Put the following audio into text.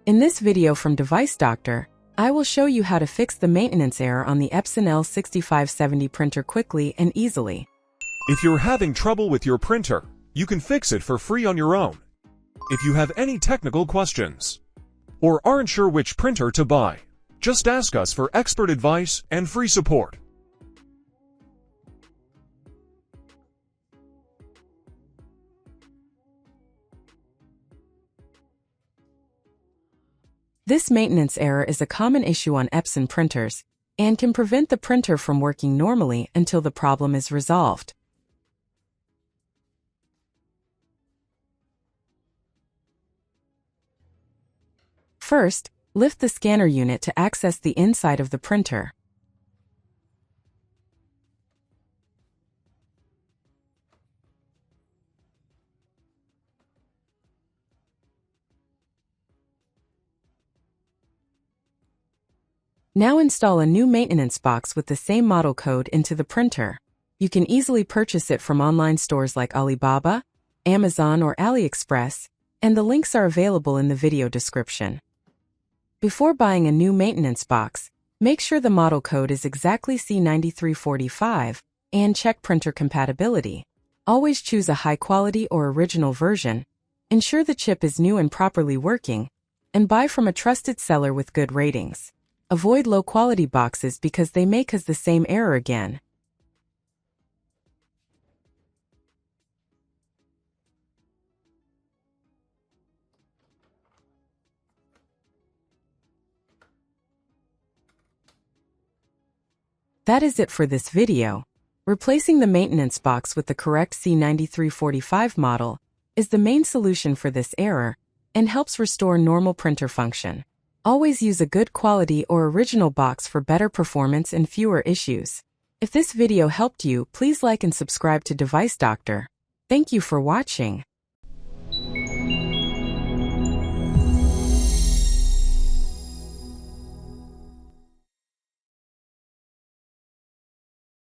In this video from Device Doctor, I will show you how to fix the maintenance error on the Epson L6570 printer quickly and easily. If you're having trouble with your printer, you can fix it for free on your own. If you have any technical questions or aren't sure which printer to buy, just ask us for expert advice and free support. This maintenance error is a common issue on Epson printers and can prevent the printer from working normally until the problem is resolved. First, lift the scanner unit to access the inside of the printer. Now install a new maintenance box with the same model code into the printer. You can easily purchase it from online stores like Alibaba, Amazon, or AliExpress, and the links are available in the video description. Before buying a new maintenance box, make sure the model code is exactly C9345 and check printer compatibility. Always choose a high-quality or original version, ensure the chip is new and properly working, and buy from a trusted seller with good ratings. Avoid low-quality boxes because they may cause the same error again. That is it for this video. Replacing the maintenance box with the correct C9345 model is the main solution for this error and helps restore normal printer function. Always use a good quality or original box for better performance and fewer issues. If this video helped you, please like and subscribe to Device Doctor. Thank you for watching.